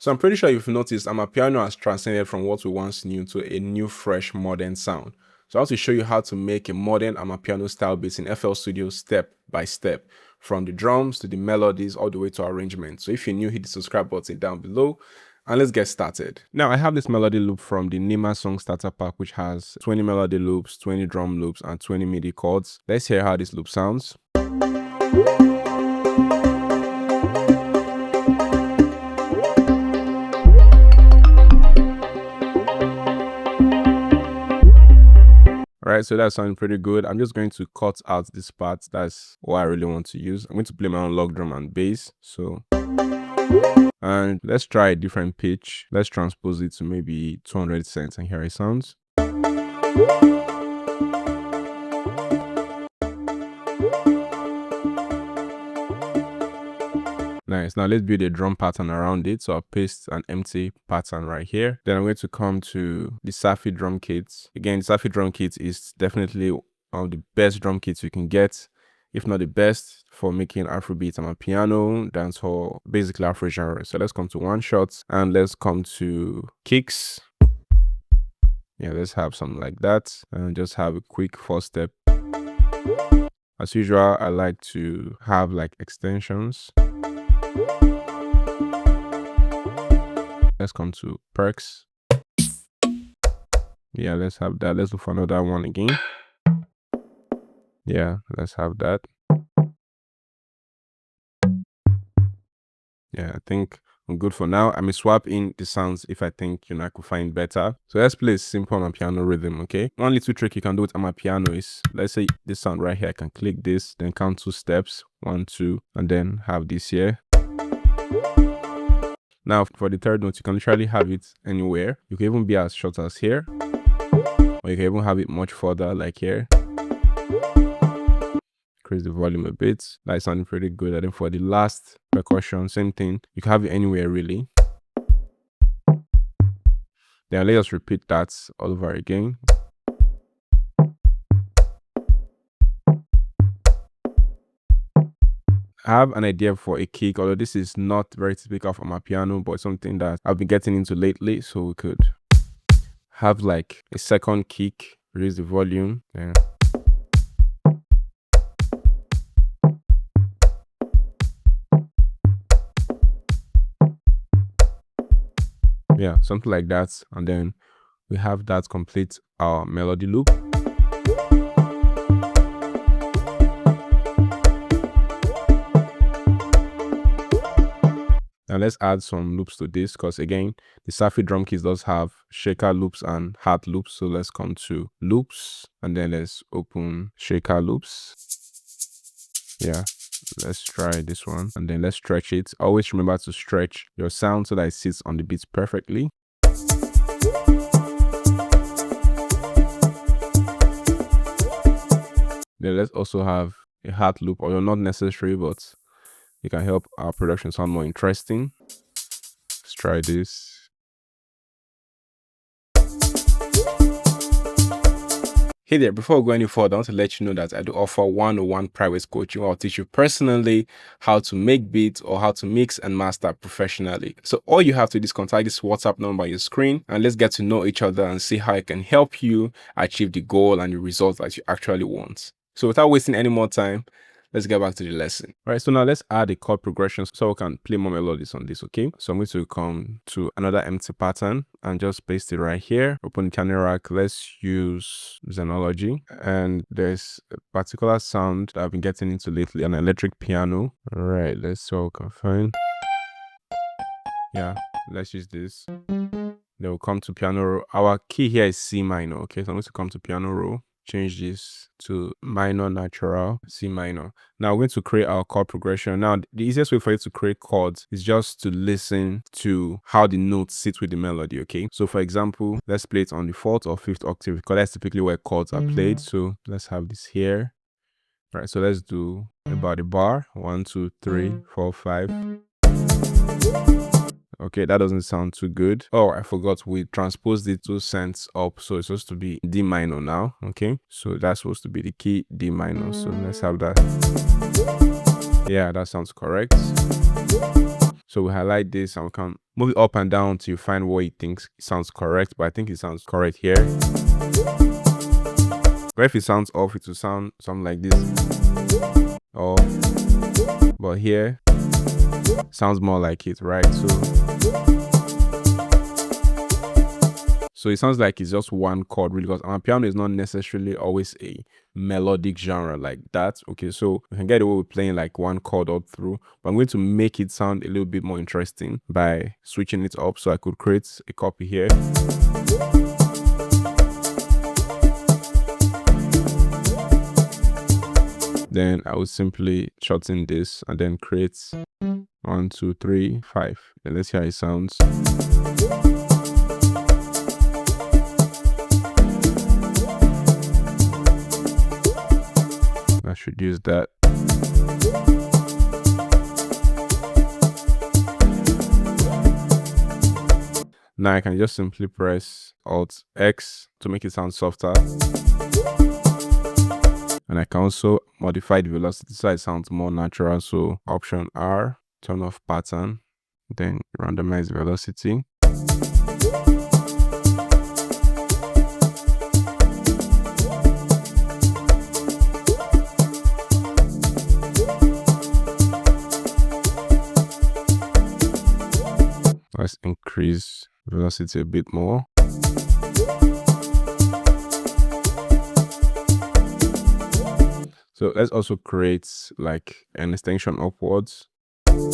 So I'm pretty sure you've noticed Amapiano has transcended from what we once knew to a new, fresh, modern sound. So I want to show you how to make a modern Amapiano style beat in FL Studio step by step, from the drums to the melodies all the way to arrangement. So if you're new, hit the subscribe button down below and let's get started. Now I have this melody loop from the Nima song starter pack, which has 20 melody loops, 20 drum loops, and 20 MIDI chords. Let's hear how this loop sounds. Alright, so that sounds pretty good. I'm just going to cut out this part. That's what I really want to use. I'm going to play my own log drum and bass. So, and let's try a different pitch. Let's transpose it to maybe 200 cents and hear it sounds. Nice. Now let's build a drum pattern around it. So I'll paste an empty pattern right here. Then I'm going to come to the Safi drum kit. Again, the Safi drum kit is definitely one of the best drum kits you can get, if not the best, for making afrobeat, Amapiano, dancehall, basically Afro genre. So let's come to one shot and let's come to kicks. Yeah, let's have something like that and just have a quick 4-step. As usual, I like to have like extensions. Let's come to perks. Yeah, let's have that. Let's look for another one again. Yeah, let's have that. Yeah, I think I'm good for now. I may swap in the sounds if I think, I could find better. So let's play a simple Amapiano rhythm, okay? One little trick you can do with Amapiano is, let's say this sound right here, I can click this, then count 2 steps, 1, 2, and then have this here. Now, for the third note, you can literally have it anywhere. You can even be as short as here, or you can even have it much further, like here. Increase the volume a bit. That's sounding pretty good. And then for the last percussion, same thing. You can have it anywhere, really. Then let us repeat that all over again. I have an idea for a kick, although this is not very typical of Amapiano, but something that I've been getting into lately. So we could have like a second kick, raise the volume. Yeah. Yeah, something like that. And then we have that complete our melody loop. Now let's add some loops to this, because again, the Safi drum kit does have shaker loops and hat loops. So let's come to loops and then let's open shaker loops. Yeah, let's try this one and then let's stretch it. Always remember to stretch your sound so that it sits on the beats perfectly. Then let's also have a hat loop, although not necessary, but it can help our production sound more interesting. Let's try this. Hey there, before we go any further, I want to let you know that I do offer 101 private coaching where I'll teach you personally how to make beats or how to mix and master professionally. So all you have to do is contact this WhatsApp number on your screen and let's get to know each other and see how I can help you achieve the goal and the results that you actually want. So without wasting any more time, let's get back to the lesson. All right, so now let's add a chord progression so we can play more melodies on this, okay? So I'm going to come to another empty pattern and just paste it right here. Open the channel rack. Let's use Xenology. And there's a particular sound that I've been getting into lately, an electric piano. All right, let's see what we can find. Yeah, let's use this. Then we'll come to piano roll. Our key here is C minor, okay? So I'm going to come to piano roll. Change this to minor natural, C minor. Now we're going to create our chord progression. Now the easiest way for you to create chords is just to listen to how the notes sit with the melody, okay? So for example, let's play it on the 4th or 5th octave because that's typically where chords are played. So let's have this here. All right, so let's do about a bar. 1, 2, 3, 4, 5. Okay, that doesn't sound too good. Oh, I forgot, we transposed the 2 cents up, so it's supposed to be D minor now. Okay, so that's supposed to be the key D minor. So let's have that. Yeah, that sounds correct. So we highlight this and we can move it up and down until you find what you think sounds correct. But I think it sounds correct here. But if it sounds off, it will sound something like this. Or, but here sounds more like it, right? So it sounds like it's just one chord, really, because Amapiano is not necessarily always a melodic genre like that. Okay, so we can get away with playing like one chord all through, but I'm going to make it sound a little bit more interesting by switching it up. So I could create a copy here. Then I would simply shorten this and then create 1, 2, 3, 5. Then let's hear how it sounds. I should use that. Now I can just simply press Alt X to make it sound softer. And I can also modify the velocity so it sounds more natural. So Option R, turn off pattern, then randomize velocity. Let's increase velocity a bit more. So let's also create like an extension upwards. You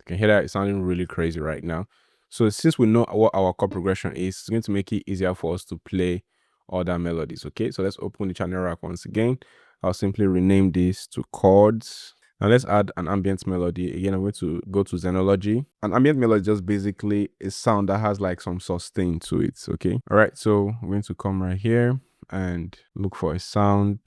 can hear that it's sounding really crazy right now. So since we know what our chord progression is, it's going to make it easier for us to play other melodies. Okay, so let's open the channel rack once again. I'll simply rename this to chords. Now let's add an ambient melody. Again, I'm going to go to Xenology. An ambient melody is just basically a sound that has like some sustain to it. Okay, all right, so I'm going to come right here and look for a sound.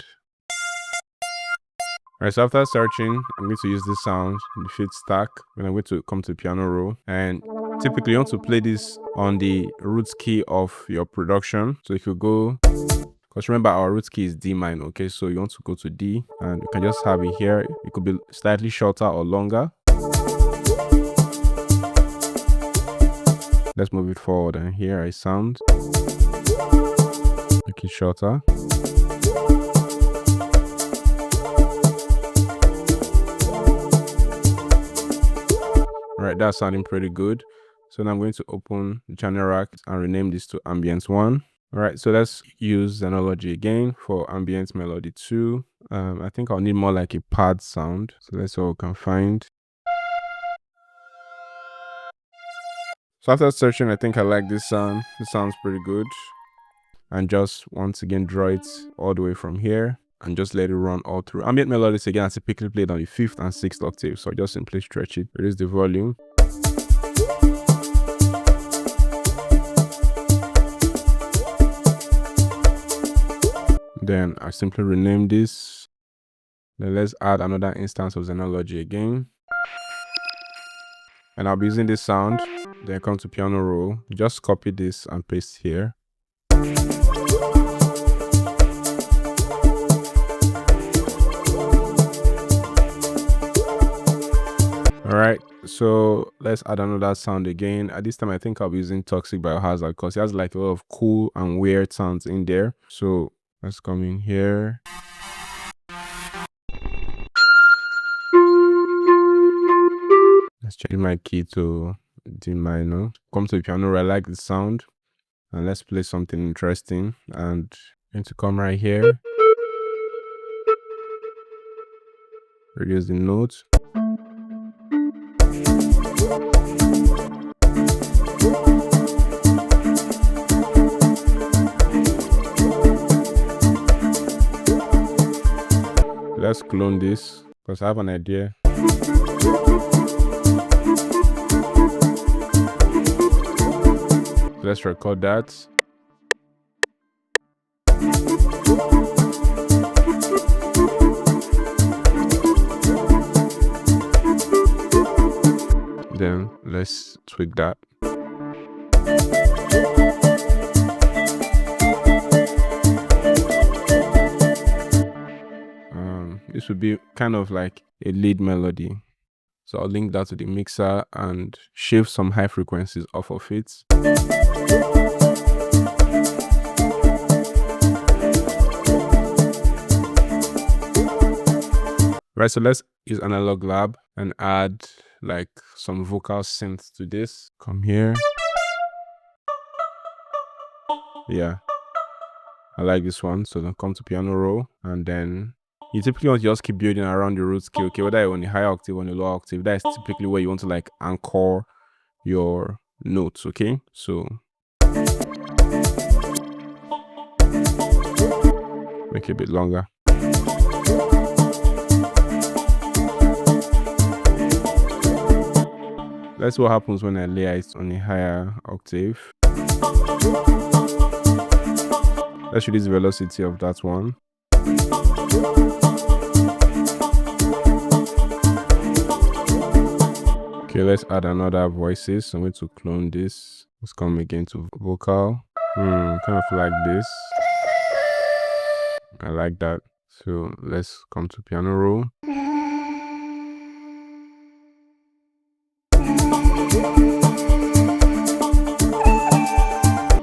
All right, so after searching, I'm going to use this sound, the fifth stack. Then I'm going to come to the piano roll, and typically you want to play this on the root key of your production. So if you go, because remember our root key is D minor, okay? So you want to go to D, and you can just have it here. It could be slightly shorter or longer. Let's move it forward, and here I sound. Make it shorter. All right, that's sounding pretty good. So now I'm going to open the channel rack and rename this to Ambient 1. All right, so let's use Xenology again for Ambient Melody 2. I think I'll need more like a pad sound. So let's see what we can find. So after searching, I think I like this sound. It sounds pretty good. And just once again, draw it all the way from here and just let it run all through. Ambient melodies again are typically played on the 5th and 6th octave. So just simply stretch it, reduce the volume. Then I simply rename this. Then let's add another instance of Xenology again. And I'll be using this sound. Then come to piano roll. Just copy this and paste here. All right, so let's add another sound again. At this time, I think I'll be using Toxic Biohazard because it has like a lot of cool and weird sounds in there. So let's come in here. Let's change my key to D minor. Come to the piano, I like the sound. And let's play something interesting. And I'm going to come right here. Reduce the notes. Let's clone this because I have an idea. Let's record that. Then let's tweak that. will be kind of like a lead melody. So I'll link that to the mixer and shave some high frequencies off of it. Right, so let's use Analog Lab and add like some vocal synth to this. Come here. Yeah, I like this one. So then come to piano roll, and then you typically want to just keep building around the root scale. Okay, whether you're on a high octave or on a low octave, that is typically where you want to like anchor your notes. Okay, so make it a bit longer. That's what happens when I layer it on a higher octave. Let's reduce the velocity of that one. Okay, let's add another voices. So I'm going to clone this. Let's come again to vocal. Kind of like this. I like that. So let's come to piano roll.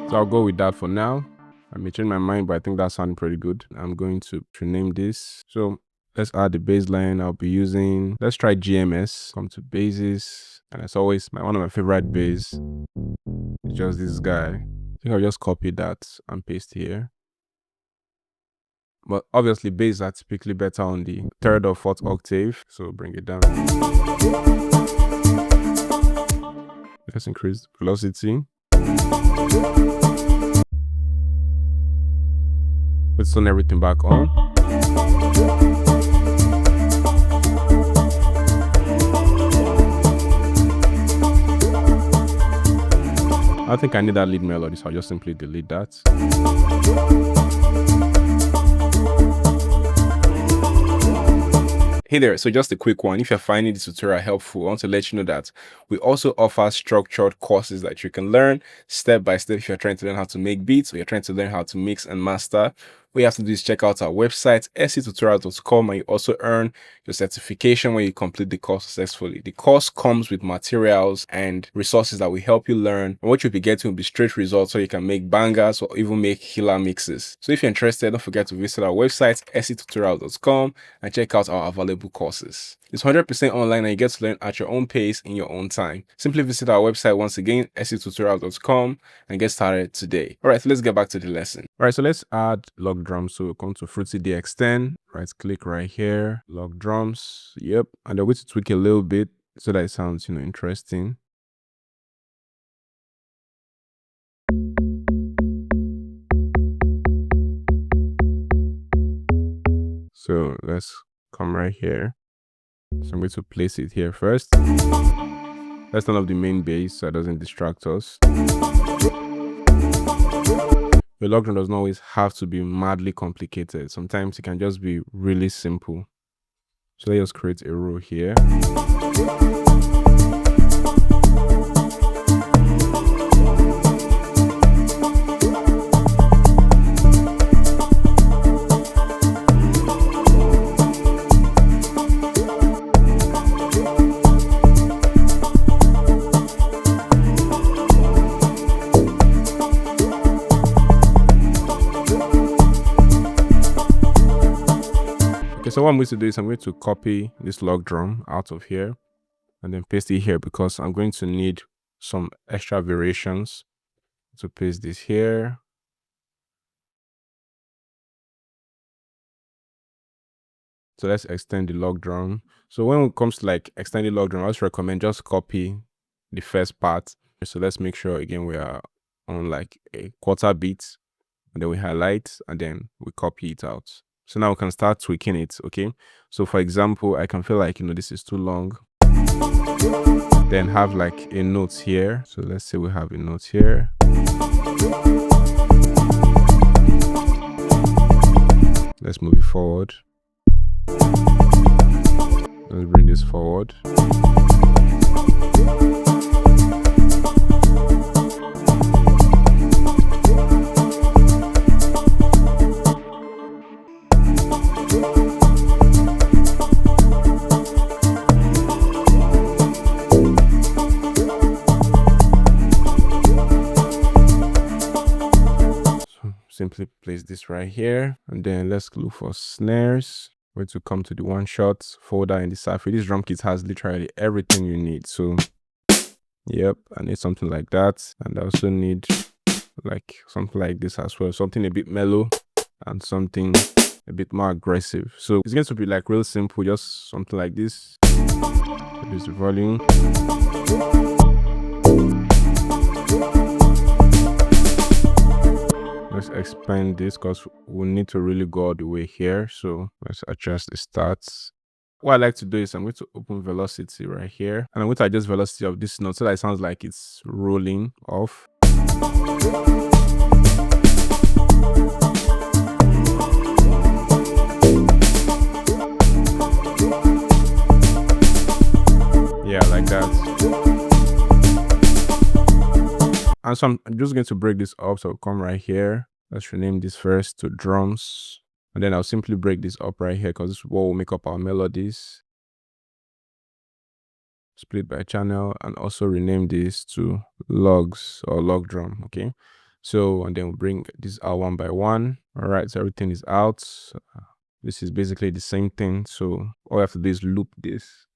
So I'll go with that for now. I may change my mind, but I think that sounds pretty good. I'm going to rename this. So let's add the bass line I'll be using. Let's try GMS. Come to basses. And as always, one of my favorite bass is just this guy. I think I'll just copy that and paste here. But obviously, bass are typically better on the 3rd or 4th octave. So bring it down. Let's increase velocity. Let's turn everything back on. I think I need that lead melody, so I'll just simply delete that. Hey there, so just a quick one. If you're finding this tutorial helpful, I want to let you know that we also offer structured courses that you can learn step by step if you're trying to learn how to make beats or you're trying to learn how to mix and master. What you have to do is check out our website, sctutorial.com, and you also earn your certification when you complete the course successfully. The course comes with materials and resources that will help you learn, and what you'll be getting will be straight results so you can make bangers or even make killer mixes. So if you're interested, don't forget to visit our website, sctutorial.com, and check out our available courses. It's 100% online and you get to learn at your own pace in your own time. Simply visit our website once again, sctutorial.com, and get started today. All right, so let's get back to the lesson. All right, so let's add log drums. So we'll come to Fruity DX10, right click right here, log drums. Yep, and I'm going to tweak a little bit so that it sounds, interesting. So let's come right here. So I'm going to place it here first. Let's turn off the main bass so it doesn't distract us. The log drum does not always have to be madly complicated. Sometimes it can just be really simple. So let's create a row here. So what I'm going to do is I'm going to copy this log drum out of here and then paste it here because I'm going to need some extra variations. So paste this here. So let's extend the log drum. So when it comes to like extending log drum, I just recommend just copy the first part. So let's make sure again we are on like a quarter beat, and then we highlight and then we copy it out. So now we can start tweaking it, okay? So for example, I can feel like, this is too long. Then have like a note here. So let's say we have a note here. Let's move it forward. Let's bring this forward. simply place this right here, and then let's look for snares. We're to come to the one shot folder in the Safi. This drum kit has literally everything you need. So yep, I need something like that, and I also need like something like this as well, something a bit mellow and something a bit more aggressive. So it's going to be like real simple, just something like this. Reduce the volume. Let's expand this because we'll need to really go all the way here. So let's adjust the stats. What I like to do is I'm going to open velocity right here, and I'm going to adjust velocity of this note so that it sounds like it's rolling off. Yeah, like that. And so I'm just going to break this up. So I'll come right here. Let's rename this first to drums. And then I'll simply break this up right here because this is what will make up our melodies. Split by channel, and also rename this to logs or log drum. Okay. So, and then we'll bring this out one by one. All right. So everything is out. This is basically the same thing. So all I have to do is loop this.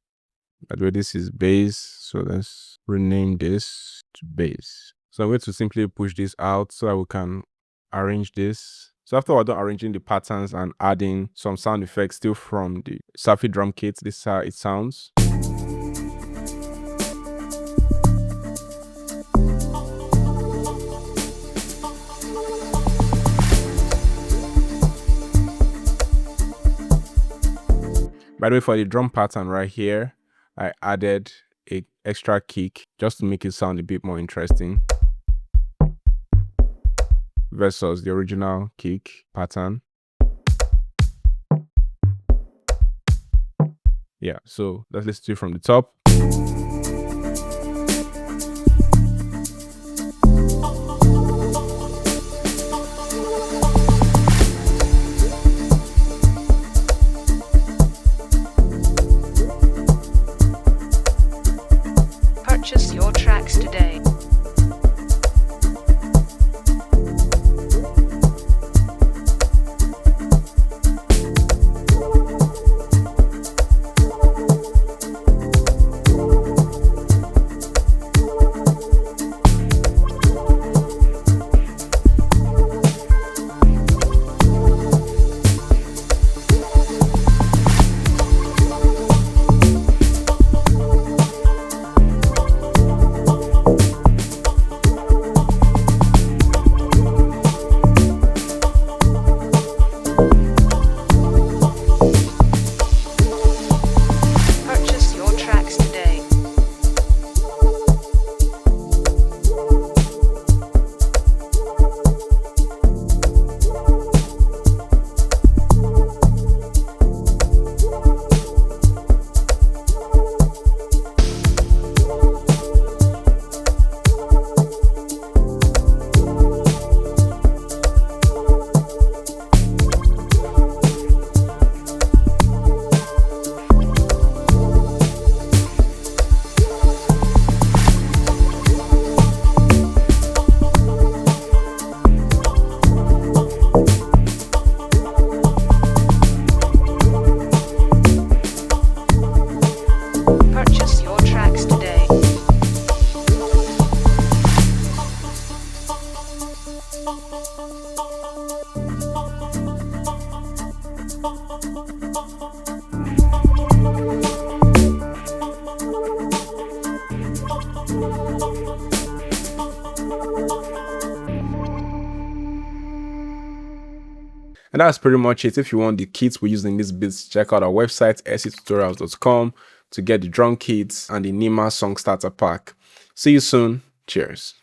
By the way, this is bass. So let's rename this to bass. So I'm going to simply push this out so that we can arrange this. So after we're done arranging the patterns and adding some sound effects still from the Safi drum kit, this is how it sounds. By the way, for the drum pattern right here, I added an extra kick just to make it sound a bit more interesting versus the original kick pattern. Yeah, so let's listen to it from the top. Purchase your tracks today. And that's pretty much it. If you want the kits we're using these beats, check out our website, sctutorials.com, to get the drum kits and the Nima song starter pack. See you soon. Cheers.